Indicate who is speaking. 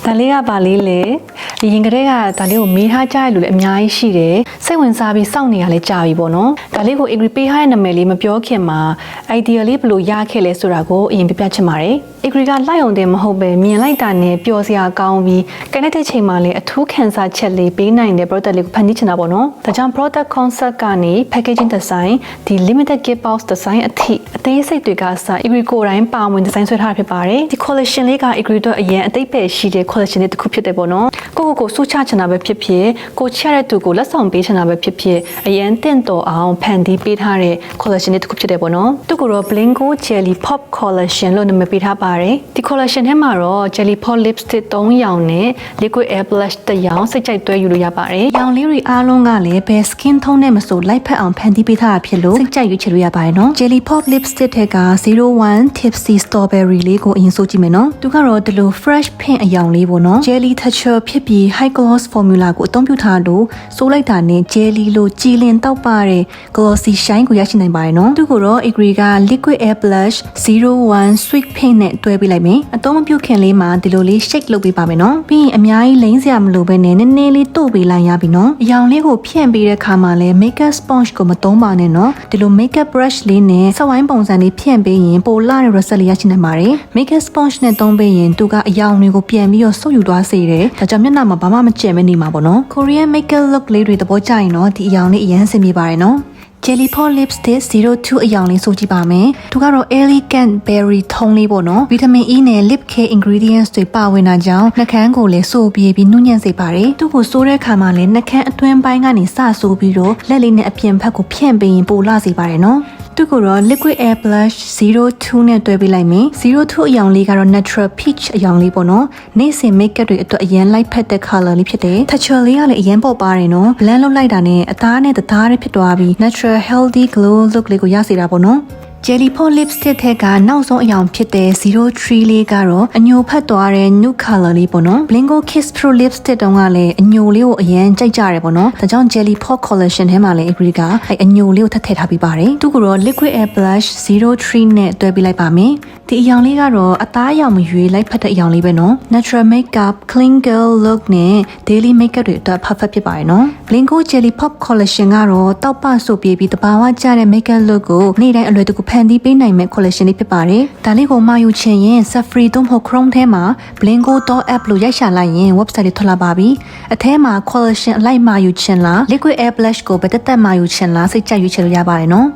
Speaker 1: ဒါလေးကပါလေးလေအရင်ကတည်းကဒါလေးကိုမေးထားကြရလို့လည်းအများကြီးရှိတယ်စိတ်ဝင်စားပြီးစောင့်နေရလဲကြာပြီပေါ့နော်ဒါလေးကို agree ပေးထားတဲ့နာမည်လေးမပြောခင်မှာ idea လေးဘယ်လိုရခဲ့လဲဆိုတာကိုအရင်ပြပြချင်ပါတယ် agree ကလိုက်အောင်တင်မဟုတ်ပဲမြင်လိုက်တာနဲ့ပျော်စရာကောင်းပြီးကိုင်တဲ့ချိန်မှာလည်းအထူးခံစားချက်လေးပေးနိုင်တဲ့ product လေးကိုဖန်တီးချင်တာပေါ့နော်ဒါကြောင့် product concept ကနေ packaging design ဒီ limited gift box design အထိအသေးစိတ်တွေကစ agree ကိုယ်တိုင်ပါဝင် design ဆွဲထားတာဖြစ်ပါတယ်ဒီ collection လေးက agree တော့အရင်အသိပ္ပယ်ရှိတဲ့ collection လေးတစ်ခုဖြစ်တယ်ပေါ့နော်ကိုစူးချချင်တာပဲဖြစ်ဖြစ်ကိုချရတဲ့သူကိုလက်ဆောင်ပေးချင်တာပဲဖြစ်ဖြစ်အရင်တင့်တော်အောင်ဖန်တီးပေးထားတဲ့ collection လေးတစ်ခုဖြစ်တယ်ပေါ့နော်သူကတော့ Blingo Jelly Pop collection လို့နာမည်ပေးထားပါတယ်ဒီ collection ထဲမှာတော့ Jelly Pop lipstick 3 ရောင်နဲ့ liquid air blush 1 ရောင်စိတ်ကြိုက်တွဲယူလို့ရပါတယ်ရောင်လေးတွေအားလုံးကလည်းဘယ် skin tone နဲ့မဆိုလိုက်ဖက်အောင်ဖန်တီးပေးထားတာဖြစ်လို့စိတ်ကြိုက်ရွေးချယ်လို့ရပါတယ်နော် Jelly Pop lipstick ထဲက01 Tipsy Strawberry လေးကိုအရင်ဆိုကြည့်မယ်နော်သူကတော့ဒီလို fresh pink အရောင်လေးပေါ့နော် Jelly texture ဖြစ်ပြီး high gloss formula ကိုအသုံးပြုထားလို့ဆိုလိုက်တာနဲ့ jelly လိုကြည်လင်တောက်ပတဲ့ glossy shine ကိုရရှိနိုင်ပါတယ်နော်သူကတော့ agree က liquid air blush 01 sweet pink နဲ့တွဲပေးလိုက်မယ်အသုံးမပြုခင်လေးမှာဒီလိုလေး shake လုပ်ပေးပါမယ်နော်ပြီးရင်အများကြီးလိမ့်စရာမလိုဘဲနဲ့နည်းနည်းလေးတို့ပေးလိုက်ရပြီနော်အရောင်လေးကိုဖြန့်ပေးတဲ့ခါမှာလဲ makeup sponge ကိုမသုံးပါနဲ့နော်ဒီလို makeup brush လေးနဲ့စဝိုင်းပုံစံလေးဖြန့်ပေးရင်ပိုလာတဲ့ result လေးရရှိနိုင်ပါတယ် makeup sponge နဲ့သုံးပေးရင်သူကအရောင်တွေကိုပြန်ပြီးတော့ဆုပ်ယူသွားစေတယ်ဒါကြောင့်မျက်နှာမှာဘာမှမကျန်မနေမှာပေါ့နော် Korean makeup look လေးတွေသဘောကျရင်တော့ဒီအရောင်လေးအရင်ဆင်ပြေပါတယ်နော် Jelly Pop lipstick 02အရောင်လေးဆိုကြည့်ပါမယ်သူကတော့ elegant berry tone လေးပေါ့နော် vitamin E နဲ့ lip care ingredients တွေပါဝင်တာကြောင့်နှာခမ်းကိုလည်းဆိုပြေပြီးနှုတ်ညံ့စေပါတယ်သူ့ကိုဆိုးတဲ့ခါမှာလည်းနှာခမ်းအတွင်းပိုင်းကနေစဆိုးပြီးတော့လက်လေးနဲ့အပြင်ဘက်ကိုဖြန့်ပေးရင်ပိုလာစေပါတယ်နော်သူကတော့ liquid air blush 02နဲ့တွဲပေးလိုက်မယ်02အရောင်လေးကတော့ natural peach အရောင်လေးပေါ့နော်နေ့စဉ် makeup တွေအတွက်အရင်လိုက်ဖက်တဲ့ color လေးဖြစ်တယ် texture လေးကလည်းအရင်ပေါ့ပါတယ်နော် blend လုပ်လိုက်တာနဲ့အသားနဲ့တသားလေးဖြစ်သွားပြီး natural healthy glow look လေးကိုရစေတာပေါ့နော်Jelly Pop lipstick ထဲကနောက်ဆုံးအရောင်ဖြစ်တဲ့03လေးကတော့အညိုဖက်သွားတဲ့ nude color လေးပေါ့နော် Blingo Kiss Pro lipstick တုန်းကလည်းအညိုလေးကိုအရင်ကြိုက်ကြတယ်ပေါ့နော်ဒါကြောင့် Jelly Pop collection ထဲမှာလည်း agree ကအညိုလေးကိုထပ်ထည့်ထားပြီးပါတယ်သူကတော့ liquid air blush 03နဲ့တွဲပေးလိုက်ပါမယ်ဒီအရောင်လေးကတော့အသားအရောင်မရွေးလိုက်ဖက်တဲ့အရောင်လေးပဲနော် natural makeup clean girl look နဲ့ daily makeup တွေအတွက် perfect ဖြစ်ပါတယ်နော် Blingo Jelly Pop collection ကတော့တောက်ပဆိုပြေးပြီးတဘာဝကျတဲ့ makeup look ကိုနေ့တိုင်းအလွယ်တကူဖန်တီးပေးနိုင်မဲ့ collection လေးဖြစ်ပါတယ်ဒါလေးကိုမှာယူချင်ရင် Safari သို့မဟုတ် Chrome ထဲမှာ blingo.app လို့ရိုက်ရှာလိုက်ရင် website လေးထွက်လာပါပြီအထဲမှာ collection အလိုက်မှာယူချင်လား liquid air blush ကိုပဲတက်တက်မှာယူချင်လားစိတ်ကြိုက်ရွေးချယ်လို့ရပါတယ်နော်